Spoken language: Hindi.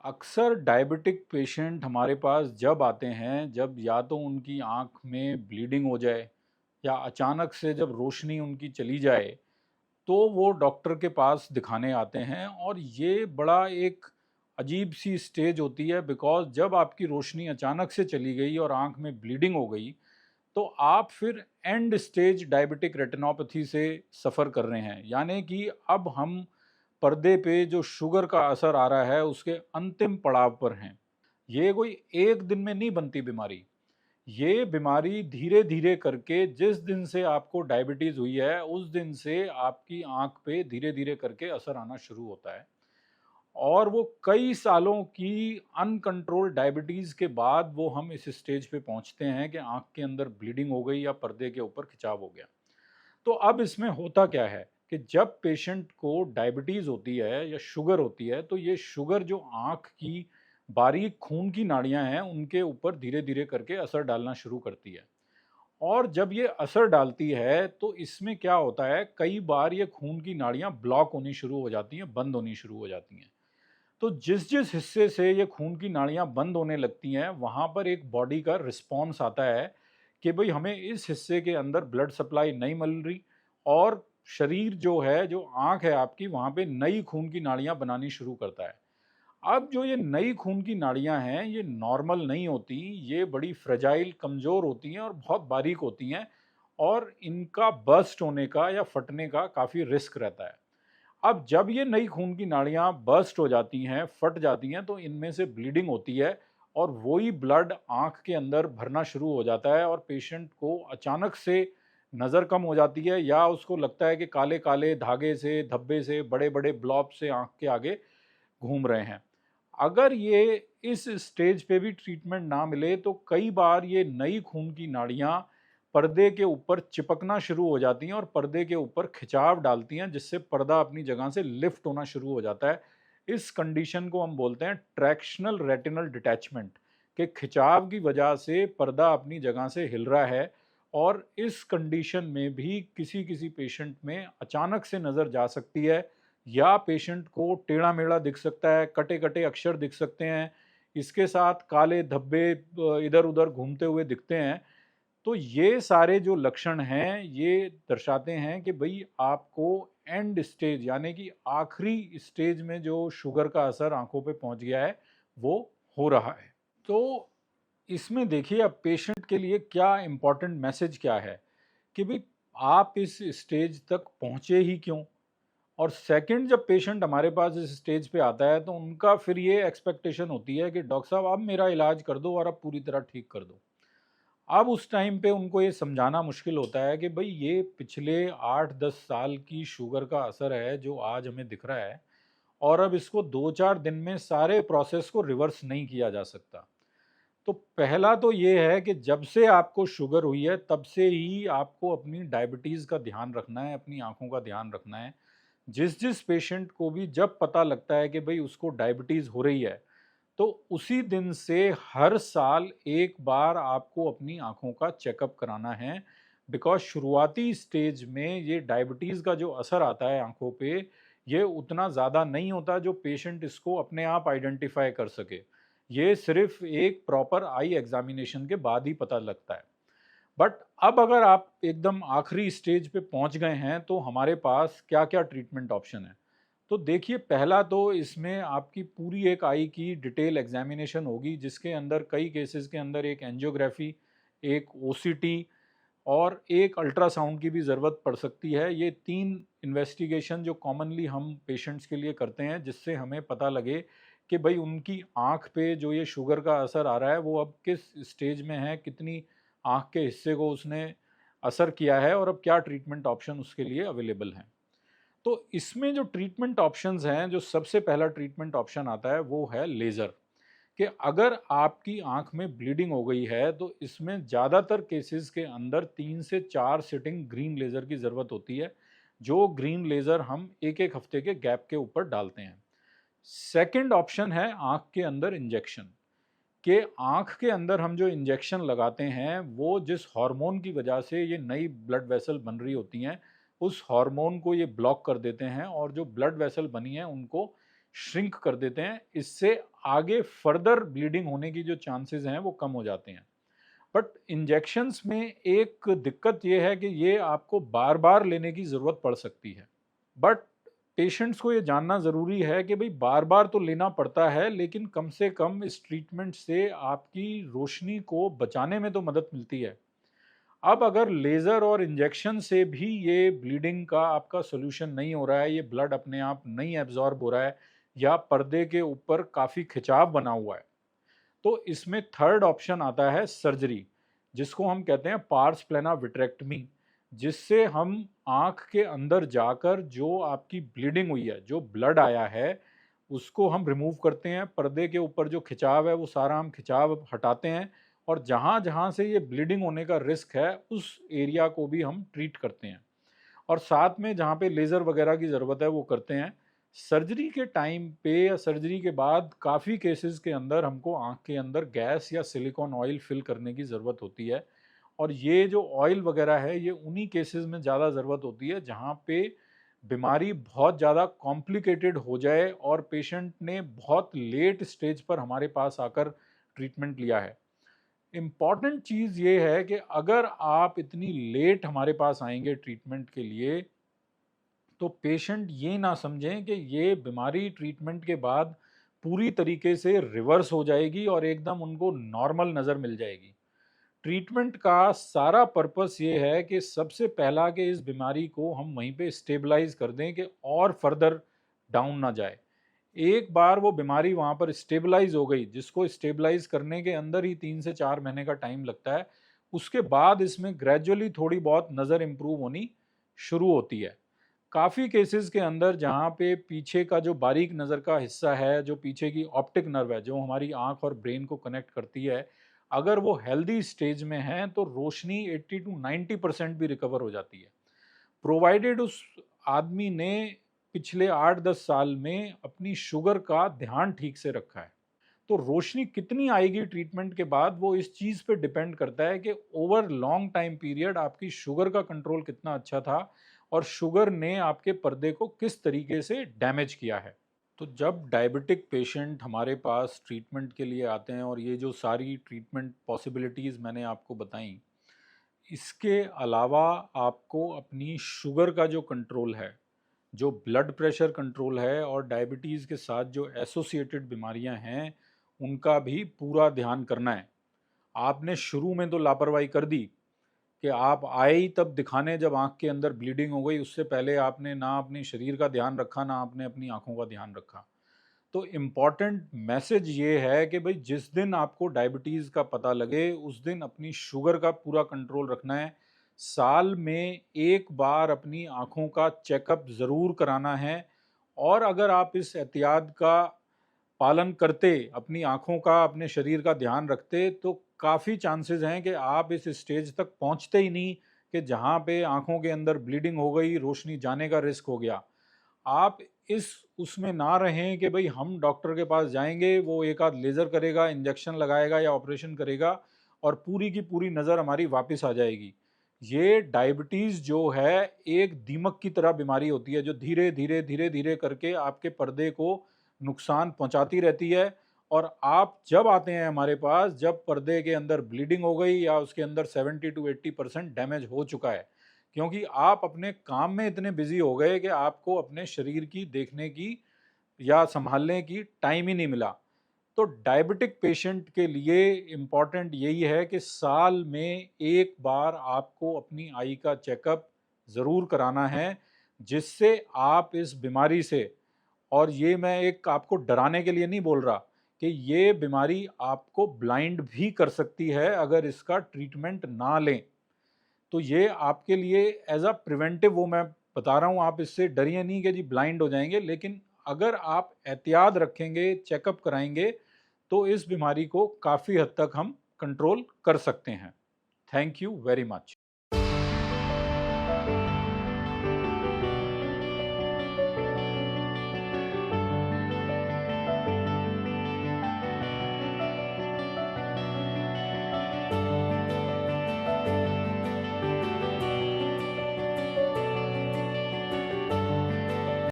अक्सर डायबिटिक पेशेंट हमारे पास जब आते हैं जब या तो उनकी आंख में ब्लीडिंग हो जाए या अचानक से जब रोशनी उनकी चली जाए तो वो डॉक्टर के पास दिखाने आते हैं। और ये बड़ा एक अजीब सी स्टेज होती है, बिकॉज जब आपकी रोशनी अचानक से चली गई और आंख में ब्लीडिंग हो गई तो आप फिर एंड स्टेज डायबिटिक रेटिनोपैथी से सफ़र कर रहे हैं। यानी कि अब हम पर्दे पे जो शुगर का असर आ रहा है उसके अंतिम पड़ाव पर हैं। ये कोई एक दिन में नहीं बनती बीमारी। ये बीमारी धीरे धीरे करके जिस दिन से आपको डायबिटीज हुई है उस दिन से आपकी आंख पे धीरे धीरे करके असर आना शुरू होता है। और वो कई सालों की अनकंट्रोल्ड डायबिटीज के बाद वो हम इस स्टेज पे पहुंचते हैं कि आंख के अंदर ब्लीडिंग हो गई या पर्दे के ऊपर खिंचाव हो गया। तो अब इसमें होता क्या है कि जब पेशेंट को डायबिटीज होती है या शुगर होती है तो ये शुगर जो आंख की बारीक खून की नाड़ियां हैं उनके ऊपर धीरे धीरे करके असर डालना शुरू करती है। और जब ये असर डालती है तो इसमें क्या होता है, कई बार ये खून की नाड़ियां ब्लॉक होनी शुरू हो जाती हैं, बंद होनी शुरू हो जाती हैं। तो जिस जिस हिस्से से ये खून की नाड़ियां बंद होने लगती हैं वहां पर एक बॉडी का रिस्पॉन्स आता है कि भाई हमें इस हिस्से के अंदर ब्लड सप्लाई नहीं मिल रही। और शरीर जो है, जो आंख है आपकी, वहां पे नई खून की नाड़ियां बनानी शुरू करता है। अब जो ये नई खून की नाड़ियां हैं ये नॉर्मल नहीं होती, ये बड़ी फ्रेजाइल, कमजोर होती हैं और बहुत बारीक होती हैं। और इनका बर्स्ट होने का या फटने का काफी रिस्क रहता है। अब जब ये नई खून की नाड़ियां बर्स्ट हो जाती हैं, फट जाती हैं, तो इनमें से ब्लीडिंग होती है। और वही ब्लड आंख के अंदर भरना शुरू हो जाता है और पेशेंट को अचानक से नज़र कम हो जाती है, या उसको लगता है कि काले काले धागे से, धब्बे से, बड़े बड़े ब्लॉब से आंख के आगे घूम रहे हैं। अगर ये इस स्टेज पे भी ट्रीटमेंट ना मिले तो कई बार ये नई खून की नाड़ियां पर्दे के ऊपर चिपकना शुरू हो जाती हैं और पर्दे के ऊपर खिंचाव डालती हैं, जिससे पर्दा अपनी जगह से लिफ्ट होना शुरू हो जाता है। इस कंडीशन को हम बोलते हैं ट्रैक्शनल रेटिनल डिटैचमेंट, के खिंचाव की वजह से पर्दा अपनी जगह से हिल रहा है। और इस कंडीशन में भी किसी किसी पेशेंट में अचानक से नज़र जा सकती है, या पेशेंट को टेढ़ा मेढ़ा दिख सकता है, कटे कटे अक्षर दिख सकते हैं, इसके साथ काले धब्बे इधर उधर घूमते हुए दिखते हैं। तो ये सारे जो लक्षण हैं ये दर्शाते हैं कि भाई आपको एंड स्टेज, यानी कि आखिरी स्टेज में जो शुगर का असर आंखों पे पहुंच गया है वो हो रहा है। तो इसमें देखिए अब पेशेंट के लिए क्या इम्पोर्टेंट मैसेज क्या है कि भाई आप इस स्टेज तक पहुंचे ही क्यों। और सेकंड, जब पेशेंट हमारे पास इस स्टेज पे आता है तो उनका फिर ये एक्सपेक्टेशन होती है कि डॉक्टर साहब अब मेरा इलाज कर दो और अब पूरी तरह ठीक कर दो। अब उस टाइम पे उनको ये समझाना मुश्किल होता है कि भाई ये पिछले 8-10 साल की शुगर का असर है जो आज हमें दिख रहा है, और अब इसको 2-4 दिन में सारे प्रोसेस को रिवर्स नहीं किया जा सकता। तो पहला तो ये है कि जब से आपको शुगर हुई है तब से ही आपको अपनी डायबिटीज़ का ध्यान रखना है, अपनी आंखों का ध्यान रखना है। जिस जिस पेशेंट को भी जब पता लगता है कि भाई उसको डायबिटीज़ हो रही है तो उसी दिन से हर साल एक बार आपको अपनी आंखों का चेकअप कराना है। बिकॉज शुरुआती स्टेज में ये डायबिटीज़ का जो असर आता है आंखों पे, ये उतना ज़्यादा नहीं होता जो पेशेंट इसको अपने आप आइडेंटिफाई कर सके। ये सिर्फ एक प्रॉपर आई एग्जामिनेशन के बाद ही पता लगता है। बट अब अगर आप एकदम आखिरी स्टेज पे पहुंच गए हैं तो हमारे पास क्या क्या ट्रीटमेंट ऑप्शन है। तो देखिए, पहला तो इसमें आपकी पूरी एक आई की डिटेल एग्जामिनेशन होगी, जिसके अंदर कई केसेस के अंदर एक एंजियोग्राफी, एक ओसीटी और एक अल्ट्रासाउंड की भी ज़रूरत पड़ सकती है। ये 3 इन्वेस्टिगेशन जो कॉमनली हम पेशेंट्स के लिए करते हैं, जिससे हमें पता लगे कि भाई उनकी आँख पे जो ये शुगर का असर आ रहा है वो अब किस स्टेज में है, कितनी आँख के हिस्से को उसने असर किया है और अब क्या ट्रीटमेंट ऑप्शन उसके लिए अवेलेबल हैं। तो इसमें जो ट्रीटमेंट ऑप्शंस हैं, जो सबसे पहला ट्रीटमेंट ऑप्शन आता है वो है लेज़र। कि अगर आपकी आंख में ब्लीडिंग हो गई है तो इसमें ज़्यादातर केसेस के अंदर 3 से 4 सिटिंग ग्रीन लेज़र की ज़रूरत होती है, जो ग्रीन लेज़र हम एक एक हफ्ते के गैप के ऊपर डालते हैं। सेकंड ऑप्शन है आंख के अंदर इंजेक्शन। कि आंख के अंदर हम जो इंजेक्शन लगाते हैं वो जिस हार्मोन की वजह से ये नई ब्लड वेसल बन रही होती हैं, उस हार्मोन को ये ब्लॉक कर देते हैं और जो ब्लड वेसल बनी है उनको श्रिंक कर देते हैं। इससे आगे फर्दर ब्लीडिंग होने की जो चांसेस हैं वो कम हो जाते हैं। बट इंजेक्शंस में एक दिक्कत ये है कि ये आपको बार बार लेने की ज़रूरत पड़ सकती है। बट पेशेंट्स को ये जानना ज़रूरी है कि भाई बार बार तो लेना पड़ता है, लेकिन कम से कम इस ट्रीटमेंट से आपकी रोशनी को बचाने में तो मदद मिलती है। अब अगर लेज़र और इंजेक्शन से भी ये ब्लीडिंग का आपका सॉल्यूशन नहीं हो रहा है, ये ब्लड अपने आप नहीं एब्जॉर्ब हो रहा है, या पर्दे के ऊपर काफ़ी खिंचाव बना हुआ है, तो इसमें थर्ड ऑप्शन आता है सर्जरी, जिसको हम कहते हैं पार्स प्लेना विट्रेक्टमी, जिससे हम आँख के अंदर जाकर जो आपकी ब्लीडिंग हुई है, जो ब्लड आया है, उसको हम रिमूव करते हैं। पर्दे के ऊपर जो खिंचाव है वो सारा हम खिंचाव हटाते हैं, और जहाँ-जहाँ से ये ब्लीडिंग होने का रिस्क है उस एरिया को भी हम ट्रीट करते हैं, और साथ में जहाँ पे लेज़र वगैरह की ज़रूरत है वो करते हैं। सर्जरी के टाइम पे या सर्जरी के बाद काफ़ी केसेस के अंदर हमको आँख के अंदर गैस या सिलिकॉन ऑयल फिल करने की ज़रूरत होती है, और ये जो ऑयल वगैरह है ये उन्हीं केसेस में ज़्यादा ज़रूरत होती है जहाँ पे बीमारी बहुत ज़्यादा कॉम्प्लिकेटेड हो जाए और पेशेंट ने बहुत लेट स्टेज पर हमारे पास आकर ट्रीटमेंट लिया है। इम्पॉर्टेंट चीज़ ये है कि अगर आप इतनी लेट हमारे पास आएंगे ट्रीटमेंट के लिए, तो पेशेंट ये ना समझें कि ये बीमारी ट्रीटमेंट के बाद पूरी तरीके से रिवर्स हो जाएगी और एकदम उनको नॉर्मल नज़र मिल जाएगी। ट्रीटमेंट का सारा पर्पस ये है कि सबसे पहला कि इस बीमारी को हम वहीं पे स्टेबलाइज कर दें कि और फर्दर डाउन ना जाए। एक बार वो बीमारी वहाँ पर स्टेबलाइज हो गई, जिसको स्टेबलाइज करने के अंदर ही 3 से 4 महीने का टाइम लगता है, उसके बाद इसमें ग्रेजुअली थोड़ी बहुत नज़र इम्प्रूव होनी शुरू होती है। काफ़ी केसेस के अंदर जहाँ पे पीछे का जो बारीक नज़र का हिस्सा है, जो पीछे की ऑप्टिक नर्व है, जो हमारी आँख और ब्रेन को कनेक्ट करती है, अगर वो हेल्दी स्टेज में है तो रोशनी 80 टू 90% भी रिकवर हो जाती है, प्रोवाइडेड उस आदमी ने पिछले 8-10 साल में अपनी शुगर का ध्यान ठीक से रखा है। तो रोशनी कितनी आएगी ट्रीटमेंट के बाद, वो इस चीज़ पे डिपेंड करता है कि ओवर लॉन्ग टाइम पीरियड आपकी शुगर का कंट्रोल कितना अच्छा था और शुगर ने आपके पर्दे को किस तरीके से डैमेज किया है। तो जब डायबिटिक पेशेंट हमारे पास ट्रीटमेंट के लिए आते हैं, और ये जो सारी ट्रीटमेंट पॉसिबिलिटीज़ मैंने आपको बताई, इसके अलावा आपको अपनी शुगर का जो कंट्रोल है, जो ब्लड प्रेशर कंट्रोल है, और डायबिटीज़ के साथ जो एसोसिएटेड बीमारियां हैं, उनका भी पूरा ध्यान करना है। आपने शुरू में तो लापरवाही कर दी कि आप आए ही तब दिखाने जब आँख के अंदर ब्लीडिंग हो गई, उससे पहले आपने ना अपनी शरीर का ध्यान रखा, ना आपने अपनी आँखों का ध्यान रखा। तो इम्पॉर्टेंट मैसेज ये है कि भाई जिस दिन आपको डायबिटीज़ का पता लगे, उस दिन अपनी शुगर का पूरा कंट्रोल रखना है। साल में एक बार अपनी आँखों का चेकअप ज़रूर कराना है, और अगर आप इस एहतियात का पालन करते, अपनी आँखों का, अपने शरीर का ध्यान रखते, तो काफ़ी चांसेस हैं कि आप इस स्टेज तक पहुँचते ही नहीं कि जहाँ पे आँखों के अंदर ब्लीडिंग हो गई, रोशनी जाने का रिस्क हो गया। आप इस उसमें ना रहें कि भई हम डॉक्टर के पास जाएँगे, वो एक आध लेज़र करेगा, इंजेक्शन लगाएगा या ऑपरेशन करेगा, और पूरी की पूरी नज़र हमारी वापस आ जाएगी। ये डायबिटीज़ जो है एक दीमक की तरह बीमारी होती है, जो धीरे-धीरे, धीरे-धीरे करके आपके पर्दे को नुकसान पहुँचाती रहती है, और आप जब आते हैं हमारे पास, जब पर्दे के अंदर ब्लीडिंग हो गई या उसके अंदर 70 टू 80% डैमेज हो चुका है। क्योंकि आप अपने काम में इतने बिजी हो गए कि आपको अपने शरीर की देखने की या संभालने की टाइम ही नहीं मिला। तो डायबिटिक पेशेंट के लिए इम्पॉर्टेंट यही है कि साल में एक बार आपको अपनी आई का चेकअप ज़रूर कराना है, जिससे आप इस बीमारी से, और ये मैं एक आपको डराने के लिए नहीं बोल रहा, कि ये बीमारी आपको ब्लाइंड भी कर सकती है अगर इसका ट्रीटमेंट ना लें। तो ये आपके लिए एज अ प्रिवेंटिव, वो मैं बता रहा हूँ, आप इससे डरिए नहीं कि जी ब्लाइंड हो जाएंगे, लेकिन अगर आप एहतियात रखेंगे, चेकअप कराएंगे, तो इस बीमारी को काफ़ी हद तक हम कंट्रोल कर सकते हैं। Thank you very much.